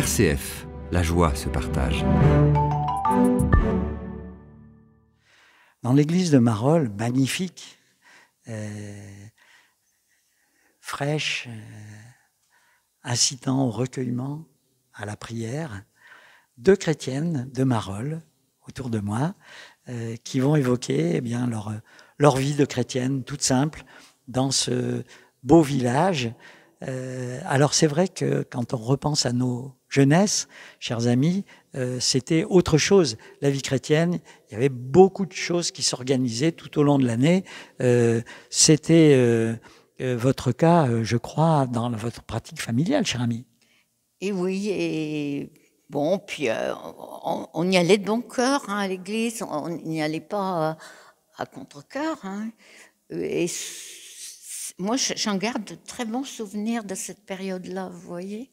RCF, la joie se partage. Dans l'église de Marolles, magnifique, fraîche, incitant au recueillement, à la prière, deux chrétiennes de Marolles, autour de moi, qui vont évoquer leur vie de chrétienne toute simple dans ce beau village. Alors c'est vrai que quand on repense à nos jeunesses, chers amis, c'était autre chose. La vie chrétienne, il y avait beaucoup de choses qui s'organisaient tout au long de l'année. C'était votre cas, je crois, dans votre pratique familiale, cher ami. Et oui, et bon, puis on y allait de bon cœur à l'église, on n'y allait pas à contre-cœur. Et moi, j'en garde de très bons souvenirs de cette période-là, vous voyez.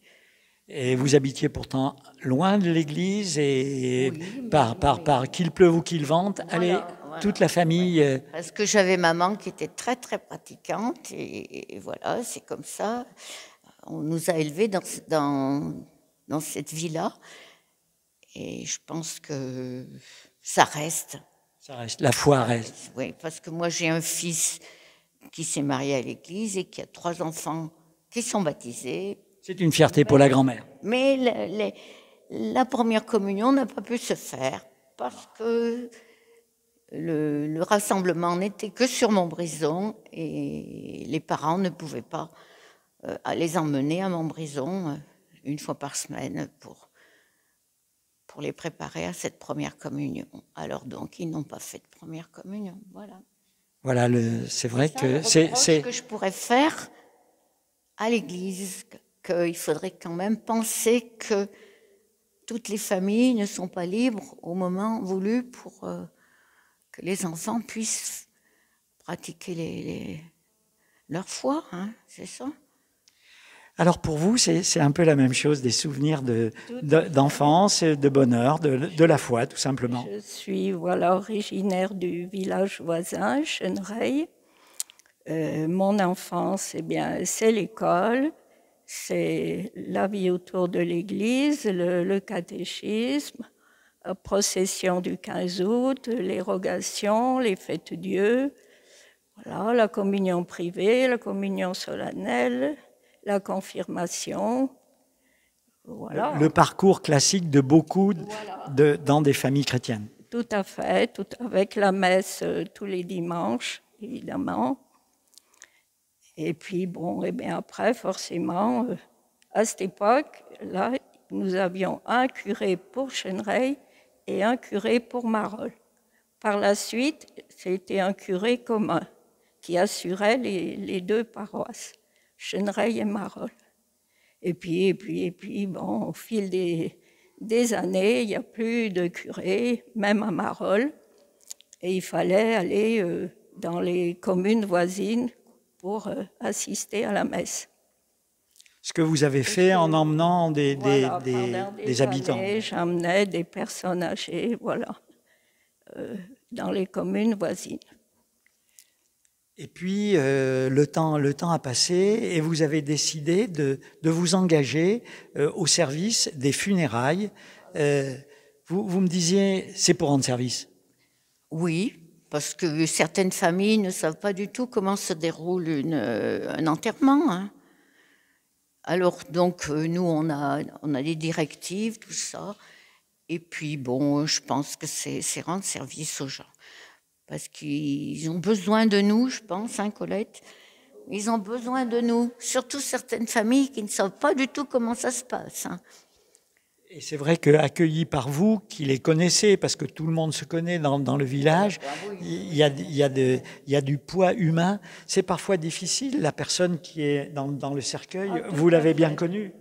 Et vous habitiez pourtant loin de l'église et oui, par qu'il pleuve ou qu'il vente, allez, toute la famille. Parce que j'avais maman qui était très très pratiquante et voilà, c'est comme ça. On nous a élevés dans cette vie-là et je pense que ça reste. Ça reste, la foi reste. Oui, parce que moi j'ai un fils qui s'est marié à l'église et qui a 3 enfants qui sont baptisés. C'est une fierté pour la grand-mère. Mais la première communion n'a pas pu se faire parce que le rassemblement n'était que sur Montbrison et les parents ne pouvaient pas les emmener à Montbrison une fois par semaine pour les préparer à cette première communion. Alors donc, ils n'ont pas fait de première communion, voilà. Voilà, c'est vrai que c'est ce que je pourrais faire à l'église, qu'il faudrait quand même penser que toutes les familles ne sont pas libres au moment voulu pour que les enfants puissent pratiquer leur foi, c'est ça. Alors pour vous, c'est un peu la même chose, des souvenirs d'enfance, de bonheur, de la foi, tout simplement. Je suis originaire du village voisin, Chenereil. Mon enfance, c'est l'école, c'est la vie autour de l'église, le catéchisme, la procession du 15 août, les rogations, les fêtes Dieu, voilà, la communion privée, la communion solennelle, la confirmation. Voilà. Le parcours classique de beaucoup dans des familles chrétiennes. Tout à fait, avec la messe tous les dimanches, évidemment. Et puis, après, forcément, à cette époque-là, nous avions un curé pour Chenereil et un curé pour Marolles. Par la suite, c'était un curé commun qui assurait les deux paroisses, Chenereil et Marolles. Et puis, au fil des années, il n'y a plus de curé, même à Marolles, et il fallait aller dans les communes voisines pour assister à la messe. Ce que vous avez fait en emmenant des habitants. J'emmenais des personnes âgées, dans les communes voisines. Et puis, le temps a passé et vous avez décidé de vous engager au service des funérailles. Vous me disiez, c'est pour rendre service. Oui, parce que certaines familles ne savent pas du tout comment se déroule un enterrement. Alors donc, nous, on a des directives, tout ça. Et puis, je pense que c'est rendre service aux gens. Parce qu'ils ont besoin de nous, je pense, Colette. Ils ont besoin de nous, surtout certaines familles qui ne savent pas du tout comment ça se passe. Et c'est vrai qu'accueillis par vous, qui les connaissez, parce que tout le monde se connaît dans le village, il y a du poids humain. C'est parfois difficile, la personne qui est dans le cercueil, vous l'avez bien connue.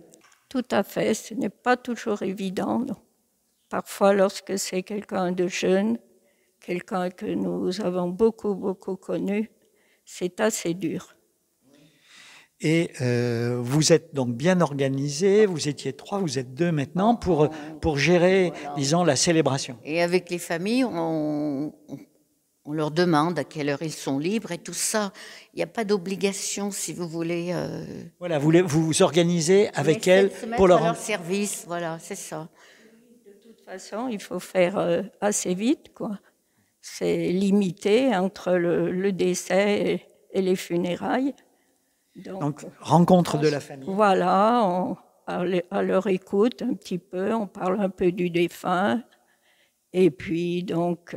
Tout à fait, ce n'est pas toujours évident. Non. Parfois, lorsque c'est quelqu'un de jeune, quelqu'un que nous avons beaucoup, beaucoup connu, c'est assez dur. Et vous êtes donc bien organisés, vous étiez 3, vous êtes 2 maintenant pour gérer, disons, la célébration. Et avec les familles, on On leur demande à quelle heure ils sont libres et tout ça. Il n'y a pas d'obligation, si vous voulez. Voilà, vous vous organisez avec on essaie elles de se mettre pour leur... à leur service. Voilà, c'est ça. De toute façon, il faut faire assez vite, quoi. C'est limité entre le décès et les funérailles. Donc, rencontre de la famille. Voilà, à leur écoute un petit peu, on parle un peu du défunt. Et puis, donc,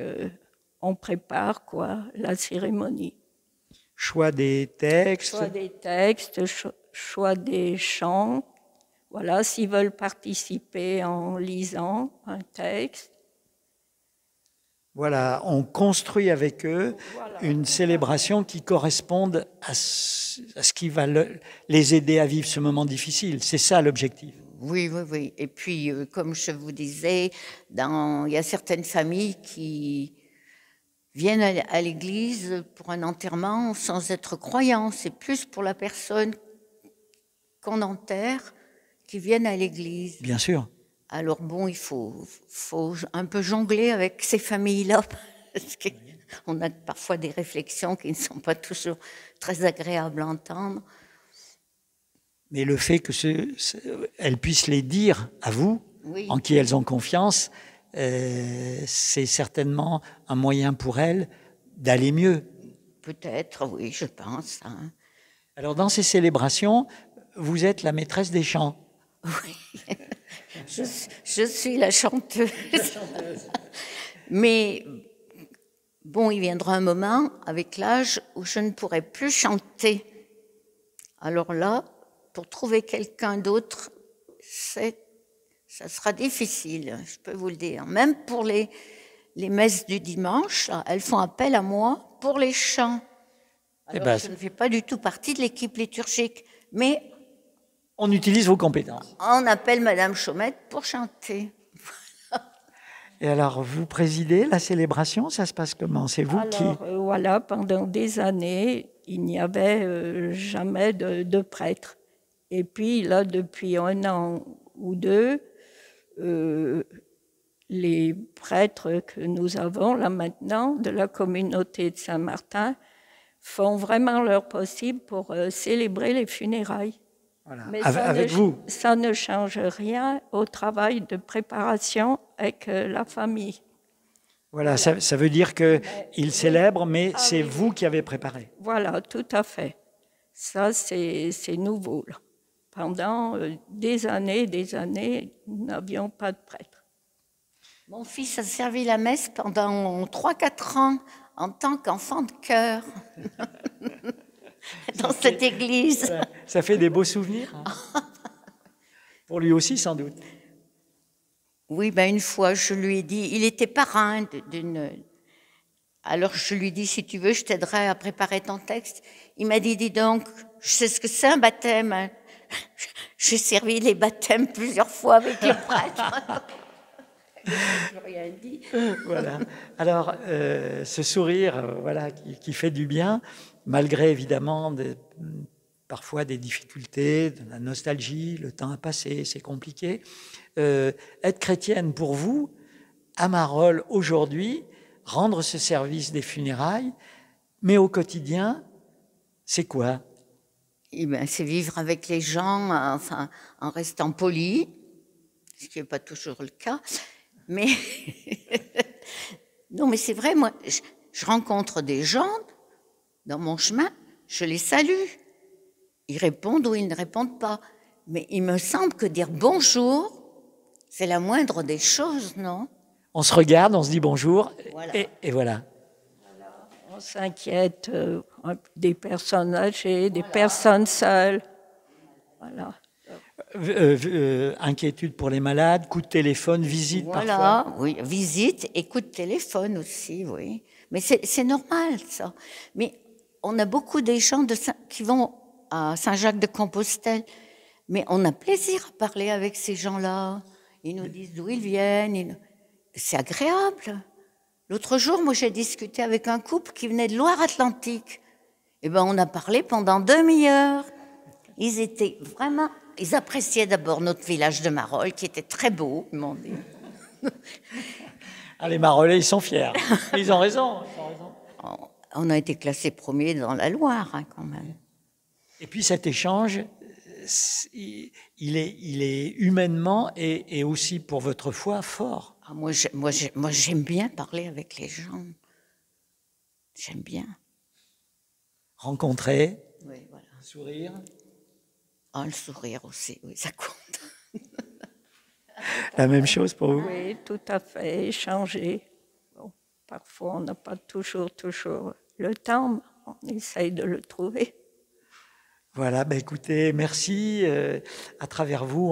on prépare, quoi, la cérémonie. Choix des textes. Choix des textes, choix des chants. Voilà, s'ils veulent participer en lisant un texte. Voilà, on construit avec eux une célébration qui corresponde à ce qui va les aider à vivre ce moment difficile. C'est ça l'objectif. Oui, oui, oui. Et puis, comme je vous disais, il y a certaines familles qui viennent à l'église pour un enterrement sans être croyants. C'est plus pour la personne qu'on enterre qui viennent à l'église. Bien sûr. Alors bon, il faut un peu jongler avec ces familles-là, parce qu'on a parfois des réflexions qui ne sont pas toujours très agréables à entendre. Mais le fait que elles puissent les dire à vous, oui, en qui elles ont confiance, c'est certainement un moyen pour elles d'aller mieux. Peut-être, oui, je pense. Hein. Alors dans ces célébrations, vous êtes la maîtresse des chants. Oui, je suis la chanteuse. Mais bon, il viendra un moment, avec l'âge, où je ne pourrai plus chanter. Alors là, pour trouver quelqu'un d'autre, ça sera difficile, je peux vous le dire. Même pour les messes du dimanche, là, elles font appel à moi pour les chants. Alors, je ne fais pas du tout partie de l'équipe liturgique, mais... On utilise vos compétences. On appelle Madame Chaumette pour chanter. Et alors, vous présidez la célébration, ça se passe comment? C'est vous qui... Voilà, pendant des années, il n'y avait jamais de prêtre. Et puis là, depuis 1 an ou 2, les prêtres que nous avons là maintenant, de la communauté de Saint-Martin, font vraiment leur possible pour célébrer les funérailles. Voilà. Mais ça ne change rien au travail de préparation avec la famille. Voilà, ça veut dire qu'ils célèbrent, mais c'est vous qui avez préparé. Voilà, tout à fait. Ça, c'est nouveau, là. Pendant des années, nous n'avions pas de prêtre. Mon fils a servi la messe pendant 3-4 ans en tant qu'enfant de chœur dans cette église. Ça fait des beaux souvenirs, hein. Pour lui aussi, sans doute. Oui, ben une fois, je lui ai dit, il était parrain d'une... Alors je lui ai dit, si tu veux, je t'aiderai à préparer ton texte. Il m'a dit, dis donc, je sais ce que c'est un baptême, hein. J'ai servi les baptêmes plusieurs fois avec les prêtres. Je n'ai rien dit. Voilà. Alors, ce sourire voilà, qui fait du bien, malgré évidemment parfois des difficultés, de la nostalgie, le temps a passé, c'est compliqué. Être chrétienne pour vous, à Marolles aujourd'hui, rendre ce service des funérailles, mais au quotidien, c'est quoi? Eh bien, c'est vivre avec les gens, enfin, en restant poli, ce qui n'est pas toujours le cas. Mais non, mais c'est vrai, moi, je rencontre des gens dans mon chemin, je les salue. Ils répondent ou ils ne répondent pas. Mais il me semble que dire bonjour, c'est la moindre des choses, non? On se regarde, on se dit bonjour, voilà. Et voilà. On s'inquiète des personnes âgées, des personnes seules. Voilà. Inquiétude pour les malades, coup de téléphone, visite voilà, parfois. Oui, visite et coup de téléphone aussi, oui. Mais c'est normal, ça. Mais on a beaucoup des gens qui vont à Saint-Jacques-de-Compostelle, mais on a plaisir à parler avec ces gens-là. Ils nous disent d'où ils viennent. C'est agréable. L'autre jour, moi, j'ai discuté avec un couple qui venait de Loire-Atlantique. Eh ben, on a parlé pendant 2 demi-heures. Ils appréciaient d'abord notre village de Marolles, qui était très beau, ils m'ont dit. Ah, les Marolais, ils sont fiers. Ils ont raison. on a été classé premier dans la Loire, hein, quand même. Et puis cet échange, il est humainement et aussi pour votre foi fort. Ah, moi, j'aime bien parler avec les gens. J'aime bien. Rencontrer, Oui, voilà. sourire. Ah, le sourire aussi, oui, ça compte. La même chose pour vous? Oui, tout à fait, échanger. Bon, parfois, on n'a pas toujours le temps, mais on essaye de le trouver. Voilà, bah écoutez, merci. À travers vous,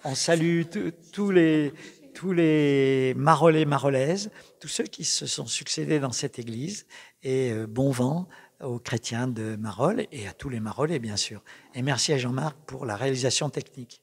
on salue tous les Marolais, Marolaises, tous ceux qui se sont succédés dans cette église. Et bon vent aux chrétiens de Marolles et à tous les Marolais, bien sûr. Et merci à Jean-Marc pour la réalisation technique.